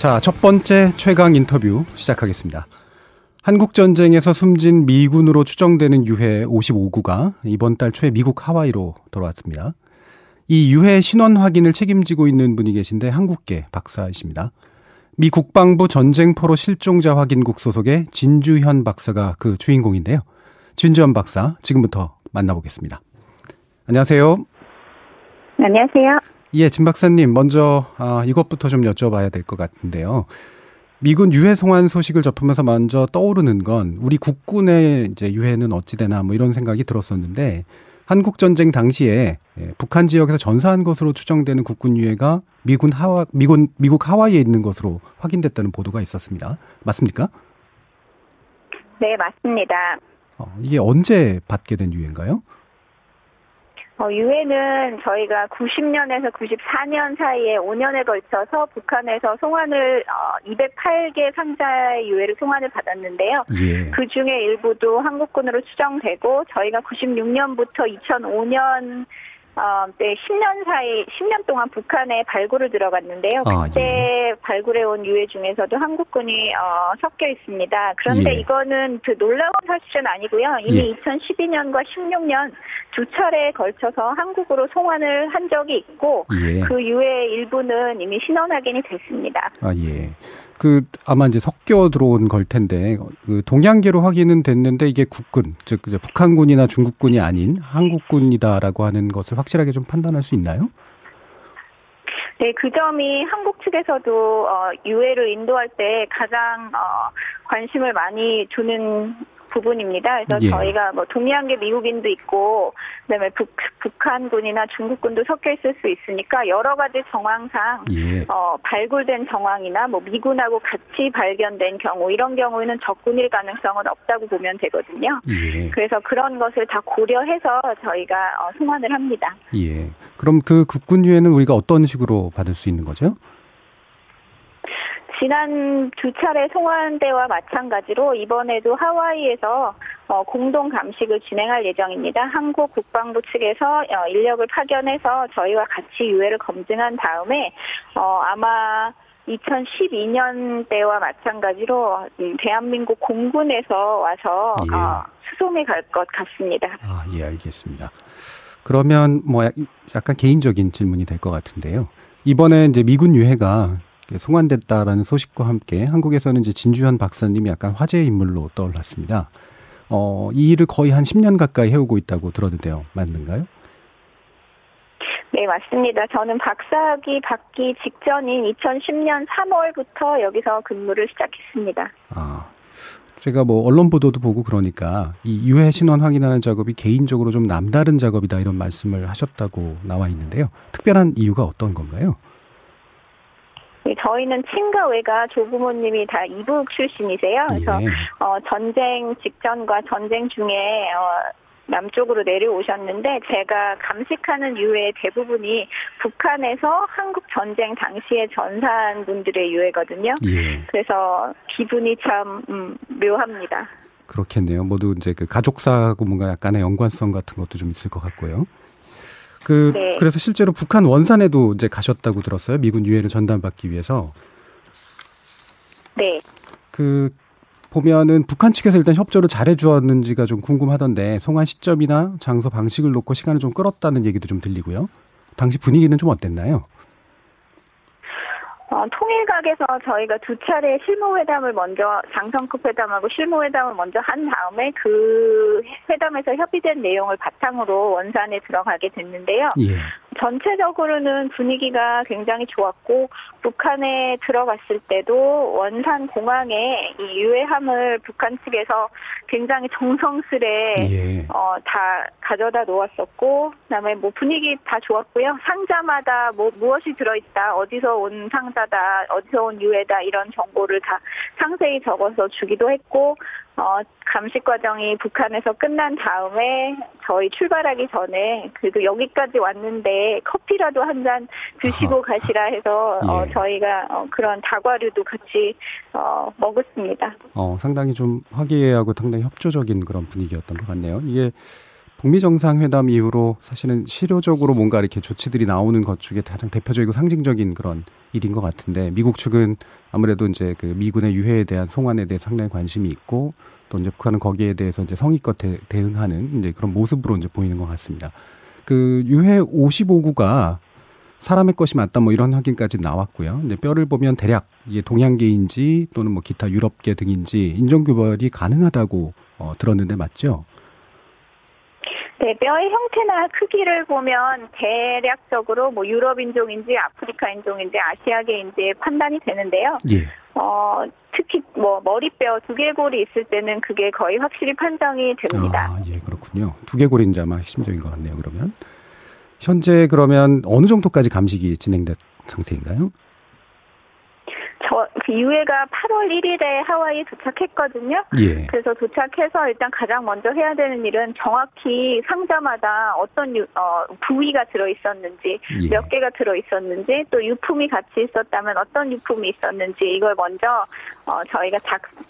자, 첫 번째 최강 인터뷰 시작하겠습니다. 한국전쟁에서 숨진 미군으로 추정되는 유해 55구가 이번 달 초에 미국 하와이로 돌아왔습니다. 이 유해 신원 확인을 책임지고 있는 분이 계신데 한국계 박사이십니다. 미 국방부 전쟁포로 실종자 확인국 소속의 진주현 박사가 그 주인공인데요. 진주현 박사, 지금부터 만나보겠습니다. 안녕하세요. 안녕하세요. 예, 진 박사님, 먼저 이것부터 좀 여쭤봐야 될 것 같은데요. 미군 유해 송환 소식을 접하면서 먼저 떠오르는 건 우리 국군의 이제 유해는 어찌 되나 뭐 이런 생각이 들었었는데, 한국 전쟁 당시에 북한 지역에서 전사한 것으로 추정되는 국군 유해가 미국 하와이에 있는 것으로 확인됐다는 보도가 있었습니다. 맞습니까? 네, 맞습니다. 이게 언제 받게 된 유해인가요? 유해는 저희가 90년에서 94년 사이에 5년에 걸쳐서 북한에서 송환을 208개 상자의 유해를 송환을 받았는데요. 예. 그중에 일부도 한국군으로 추정되고 저희가 96년부터 2005년 네, 10년 동안 북한에 발굴을 들어갔는데요. 그때 발굴해온 유해 중에서도 한국군이 섞여 있습니다. 그런데 이거는 그 놀라운 사실은 아니고요. 이미 2012년과 16년 두 차례에 걸쳐서 한국으로 송환을 한 적이 있고 그 유해 일부는 이미 신원 확인이 됐습니다. 아마 이제 섞여 들어온 걸 텐데, 동양계로 확인은 됐는데 이게 국군, 즉 북한군이나 중국군이 아닌 한국군이다라고 하는 것을 확실하게 좀 판단할 수 있나요? 네, 그 점이 한국 측에서도 유해를 인도할 때 가장 관심을 많이 두는 부분입니다. 그래서 저희가 뭐 동양계 미국인도 있고, 그다음에 북한군이나 중국군도 섞여 있을 수 있으니까 여러 가지 정황상 발굴된 정황이나 뭐 미군하고 같이 발견된 경우, 이런 경우에는 적군일 가능성은 없다고 보면 되거든요. 그래서 그런 것을 다 고려해서 저희가 송환을 합니다. 그럼 그 국군 유해는 우리가 어떤 식으로 받을 수 있는 거죠? 지난 두 차례 송환 때와 마찬가지로 이번에도 하와이에서 공동 감식을 진행할 예정입니다. 한국 국방부 측에서 인력을 파견해서 저희와 같이 유해를 검증한 다음에 아마 2012년 때와 마찬가지로 대한민국 공군에서 와서 수송해 갈 것 같습니다. 알겠습니다. 그러면 뭐 약간 개인적인 질문이 될 것 같은데요. 이번에 이제 미군 유해가 송환됐다라는 소식과 함께 한국에서는 이제 진주현 박사님이 약간 화제의 인물로 떠올랐습니다. 이 일을 거의 한 10년 가까이 해오고 있다고 들었는데요. 맞는가요? 네, 맞습니다. 저는 박사학위 받기 직전인 2010년 3월부터 여기서 근무를 시작했습니다. 제가 뭐 언론 보도도 보고 그러니까 이 유해 신원 확인하는 작업이 개인적으로 좀 남다른 작업이다 이런 말씀을 하셨다고 나와 있는데요. 특별한 이유가 어떤 건가요? 네, 저희는 친가 외가 조부모님이 다 이북 출신이세요. 그래서 전쟁 직전과 전쟁 중에 남쪽으로 내려오셨는데, 제가 감식하는 유해의 대부분이 북한에서 한국 전쟁 당시에 전사한 분들의 유해거든요. 그래서 기분이 참 묘합니다. 그렇겠네요. 모두 이제 그 가족사하고 뭔가 약간의 연관성 같은 것도 좀 있을 것 같고요. 그래서 실제로 북한 원산에도 이제 가셨다고 들었어요. 미군 유해를 전담받기 위해서. 네. 보면은 북한 측에서 일단 협조를 잘해 주었는지가 좀 궁금하던데, 송환 시점이나 장소 방식을 놓고 시간을 좀 끌었다는 얘기도 좀 들리고요. 당시 분위기는 좀 어땠나요? 통일각에서 저희가 두 차례 실무회담을 먼저, 장성급 회담하고 실무회담을 먼저 한 다음에 그 회담에서 협의된 내용을 바탕으로 원산에 들어가게 됐는데요. 전체적으로는 분위기가 굉장히 좋았고, 북한에 들어갔을 때도 원산 공항에 이 유해함을 북한 측에서 굉장히 정성스레 다 가져다 놓았었고, 그다음에 뭐 분위기 다 좋았고요. 상자마다 뭐 무엇이 들어있다, 어디서 온 상자다, 어디서 온 유해다, 이런 정보를 다 상세히 적어서 주기도 했고, 감식 과정이 북한에서 끝난 다음에 저희 출발하기 전에 그래도 여기까지 왔는데 커피라도 한 잔 드시고 가시라 해서 저희가 그런 다과류도 같이 먹었습니다. 상당히 좀 화기애애하고 상당히 협조적인 그런 분위기였던 것 같네요. 이게 북미 정상회담 이후로 사실은 실효적으로 뭔가 이렇게 조치들이 나오는 것 중에 가장 대표적이고 상징적인 그런 일인 것 같은데, 미국 측은 아무래도 이제 그 미군의 유해에 대한 송환에 대해 상당히 관심이 있고, 또 이제 북한은 거기에 대해서 이제 성의껏 대응하는 이제 그런 모습으로 이제 보이는 것 같습니다. 그 유해 55구가 사람의 것이 맞다 뭐 이런 확인까지 나왔고요. 이제 뼈를 보면 대략 이게 동양계인지 또는 뭐 기타 유럽계 등인지 인종규별이 가능하다고 들었는데 맞죠? 네, 뼈의 형태나 크기를 보면 대략적으로 뭐 유럽 인종인지 아프리카 인종인지 아시아계인지 판단이 되는데요. 예. 특히 뭐 머리뼈 두개골이 있을 때는 그게 거의 확실히 판정이 됩니다. 아, 예, 그렇군요. 두개골인지 아마 핵심적인 것 같네요. 그러면 현재 그러면 어느 정도까지 감식이 진행된 상태인가요? 그 유해가 8월 1일에 하와이에 도착했거든요. 예. 그래서 도착해서 일단 가장 먼저 해야 되는 일은 정확히 상자마다 어떤 부위가 들어있었는지, 예. 몇 개가 들어있었는지, 또 유품이 같이 있었다면 어떤 유품이 있었는지 이걸 먼저 저희가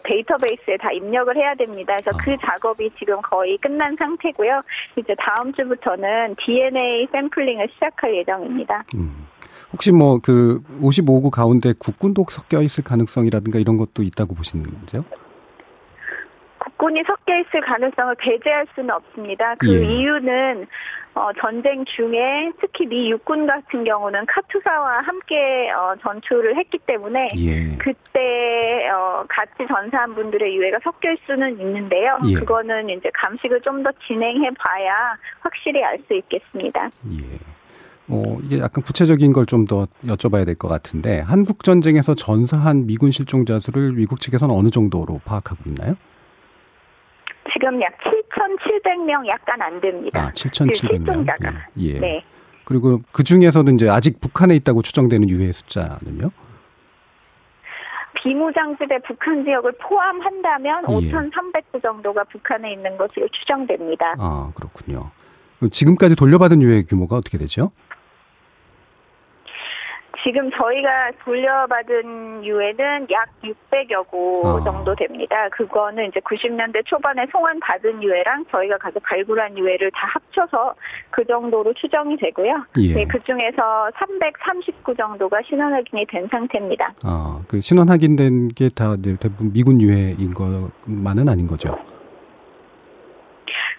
데이터베이스에 다 입력을 해야 됩니다. 그래서 그 작업이 지금 거의 끝난 상태고요. 이제 다음 주부터는 DNA 샘플링을 시작할 예정입니다. 혹시 뭐 그 55구 가운데 국군도 섞여 있을 가능성이라든가 이런 것도 있다고 보시는지요? 국군이 섞여 있을 가능성을 배제할 수는 없습니다. 그 예. 이유는 전쟁 중에 특히 미 육군 같은 경우는 카투사와 함께 전투를 했기 때문에 예. 그때 같이 전사한 분들의 유해가 섞여 있을 수는 있는데요. 예. 그거는 이제 감식을 좀 더 진행해 봐야 확실히 알 수 있겠습니다. 예. 이게 약간 구체적인 걸 좀 더 여쭤봐야 될 것 같은데, 한국 전쟁에서 전사한 미군 실종자 수를 미국 측에서는 어느 정도로 파악하고 있나요? 지금 약 7,700명 약간 안 됩니다. 아, 7,700명. 실종자가. 예. 네. 그리고 그 중에서도 이제 아직 북한에 있다고 추정되는 유해의 숫자는요? 비무장지대 북한 지역을 포함한다면 예. 5,300구 정도가 북한에 있는 것으로 추정됩니다. 아, 그렇군요. 지금까지 돌려받은 유해 규모가 어떻게 되죠? 지금 저희가 돌려받은 유해는 약 600여 구 정도 됩니다. 그거는 이제 90년대 초반에 송환받은 유해랑 저희가 가서 발굴한 유해를 다 합쳐서 그 정도로 추정이 되고요. 예. 네, 그 중에서 339 정도가 신원 확인이 된 상태입니다. 아, 그 신원 확인된 게 다 대부분 미군 유해인 것만은 아닌 거죠?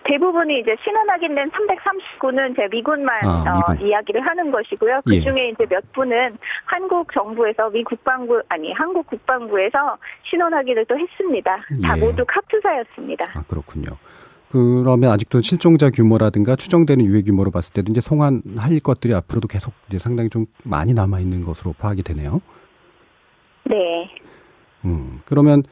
대부분이 이제 신원 확인된 339는 제 미군만 미군. 이야기를 하는 것이고요. 그 중에 이제 몇 분은 한국 정부에서 한국 국방부에서 신원 확인을 또 했습니다. 다 예. 모두 카투사였습니다. 아, 그렇군요. 그러면 아직도 실종자 규모라든가 추정되는 유해 규모로 봤을 때도 이제 송환할 것들이 앞으로도 계속 이제 상당히 좀 많이 남아 있는 것으로 파악이 되네요. 네. 그러면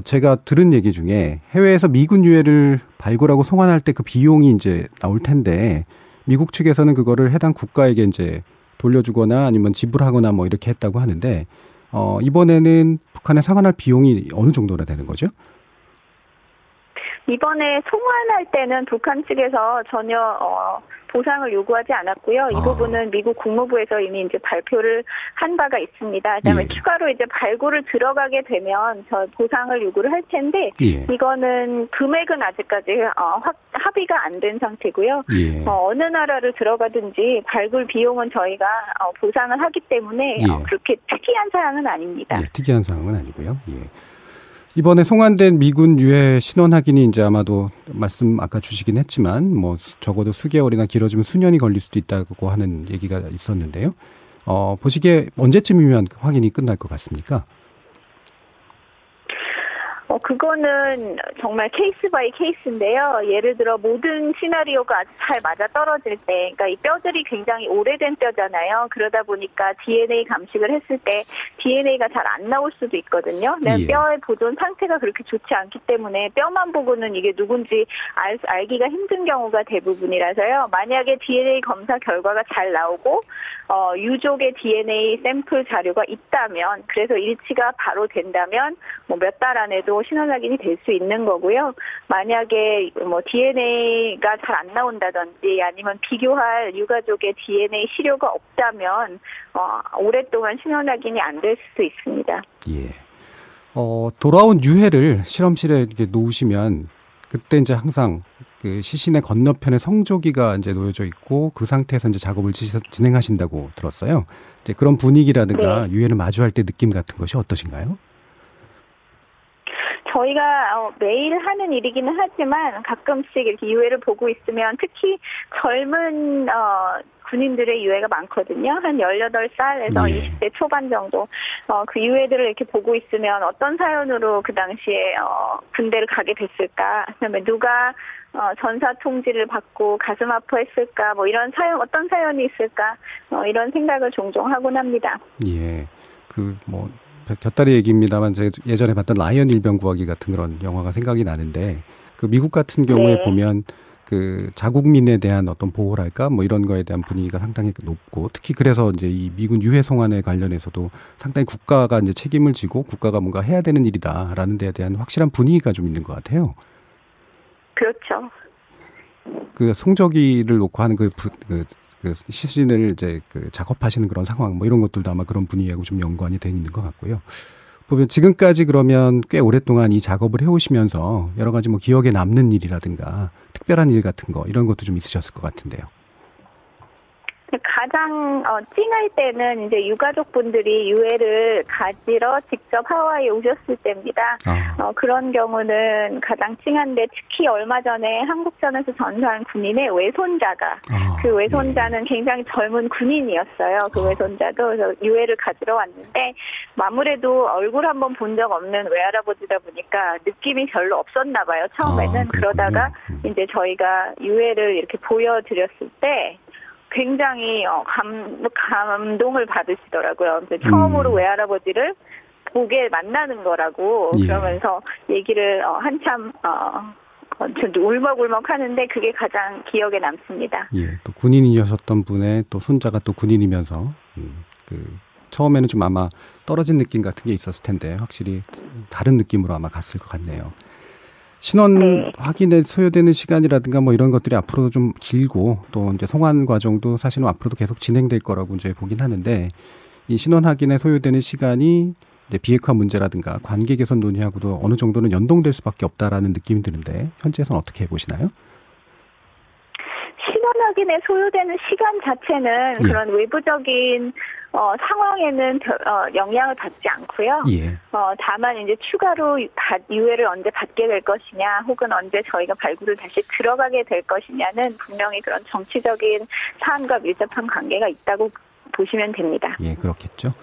제가 들은 얘기 중에 해외에서 미군 유해를 발굴하고 송환할 때 그 비용이 이제 나올 텐데, 미국 측에서는 그거를 해당 국가에게 이제 돌려주거나 아니면 지불하거나 뭐 이렇게 했다고 하는데, 이번에는 북한에 상환할 비용이 어느 정도나 되는 거죠? 이번에 송환할 때는 북한 측에서 전혀 보상을 요구하지 않았고요. 이 부분은 미국 국무부에서 이미 이제 발표를 한 바가 있습니다. 그다음에 예. 추가로 이제 발굴을 들어가게 되면 저 보상을 요구를 할 텐데 예. 이거는 금액은 아직까지 합의가 안 된 상태고요. 예. 어느 나라를 들어가든지 발굴 비용은 저희가 보상을 하기 때문에 예. 그렇게 특이한 사항은 아닙니다. 예, 특이한 상황은 아니고요. 예. 이번에 송환된 미군 유해 신원 확인이 이제 아마도 말씀 아까 주시긴 했지만 뭐 적어도 수개월이나 길어지면 수년이 걸릴 수도 있다고 하는 얘기가 있었는데요. 보시기에 언제쯤이면 확인이 끝날 것 같습니까? 그거는 정말 케이스 바이 케이스인데요. 예를 들어 모든 시나리오가 아주 잘 맞아 떨어질 때, 그러니까 이 뼈들이 굉장히 오래된 뼈잖아요. 그러다 보니까 DNA 감식을 했을 때 DNA가 잘 안 나올 수도 있거든요. 예. 뼈의 보존 상태가 그렇게 좋지 않기 때문에 뼈만 보고는 이게 누군지 알기가 힘든 경우가 대부분이라서요. 만약에 DNA 검사 결과가 잘 나오고 유족의 DNA 샘플 자료가 있다면, 그래서 일치가 바로 된다면 뭐 몇 달 안에도 신원 확인이 될 수 있는 거고요. 만약에 뭐 DNA가 잘 안 나온다든지 아니면 비교할 유가족의 DNA 시료가 없다면 오랫동안 신원 확인이 안 될 수도 있습니다. 예. 돌아온 유해를 실험실에 이렇게 놓으시면 그때 이제 항상 그 시신의 건너편에 성조기가 이제 놓여져 있고 그 상태에서 이제 작업을 진행하신다고 들었어요. 이제 그런 분위기라든가 네. 유해를 마주할 때 느낌 같은 것이 어떠신가요? 저희가 매일 하는 일이기는 하지만 가끔씩 이렇게 유해를 보고 있으면 특히 젊은 군인들의 유해가 많거든요. 한 18살에서 예. 20대 초반 정도. 그 유해들을 이렇게 보고 있으면 어떤 사연으로 그 당시에 군대를 가게 됐을까? 그다음에 누가 전사 통지를 받고 가슴 아파했을까? 뭐 이런 사연, 어떤 사연이 있을까? 이런 생각을 종종 하곤 합니다. 예. 곁다리 얘기입니다만 제가 예전에 봤던 라이언 일병 구하기 같은 그런 영화가 생각이 나는데 그 미국 같은 경우에 네. 보면 그 자국민에 대한 어떤 보호랄까 뭐 이런 거에 대한 분위기가 상당히 높고 특히 그래서 이제 이 미군 유해 송환에 관련해서도 상당히 국가가 이제 책임을 지고 국가가 뭔가 해야 되는 일이다라는 데에 대한 확실한 분위기가 좀 있는 것 같아요. 그렇죠. 그 송저기를 놓고 하는 그 시신을 이제 그 작업하시는 그런 상황 뭐 이런 것들도 아마 그런 분위기하고 좀 연관이 돼 있는 것 같고요. 보면 지금까지 그러면 꽤 오랫동안 이 작업을 해오시면서 여러 가지 뭐 기억에 남는 일이라든가 특별한 일 같은 거 이런 것도 좀 있으셨을 것 같은데요. 가장 찡할 때는 이제 유가족분들이 유해를 가지러 직접 하와이에 오셨을 때입니다. 그런 경우는 가장 찡한데 특히 얼마 전에 한국전에서 전사한 군인의 외손자가 그 외손자는 굉장히 젊은 군인이었어요. 그 외손자도 그래서 유해를 가지러 왔는데 아무래도 얼굴 한번 본 적 없는 외할아버지다 보니까 느낌이 별로 없었나 봐요. 처음에는. 그러다가 이제 저희가 유해를 이렇게 보여드렸을 때 굉장히 감동을 받으시더라고요. 처음으로 외할아버지를 보게 만나는 거라고 그러면서 얘기를 한참 울먹울먹 하는데 그게 가장 기억에 남습니다. 예, 또 군인이셨던 분의 또 손자가 또 군인이면서 처음에는 좀 아마 떨어진 느낌 같은 게 있었을 텐데 확실히 다른 느낌으로 아마 갔을 것 같네요. 신원 확인에 소요되는 시간이라든가 뭐 이런 것들이 앞으로도 좀 길고 또 이제 송환 과정도 사실은 앞으로도 계속 진행될 거라고 이제 보긴 하는데 이 신원 확인에 소요되는 시간이 이제 비핵화 문제라든가 관계 개선 논의하고도 어느 정도는 연동될 수밖에 없다라는 느낌이 드는데 현재에서는 어떻게 보시나요? 신원 확인에 소요되는 시간 자체는 그런 외부적인 상황에는 영향을 받지 않고요. 다만 이제 추가로 유해를 언제 받게 될 것이냐, 혹은 언제 저희가 발굴을 다시 들어가게 될 것이냐는 분명히 그런 정치적인 사안과 밀접한 관계가 있다고 보시면 됩니다. 예, 그렇겠죠.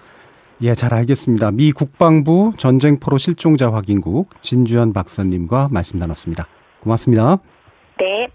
예, 잘 알겠습니다. 미 국방부 전쟁포로 실종자 확인국 진주현 박사님과 말씀 나눴습니다. 고맙습니다. 네.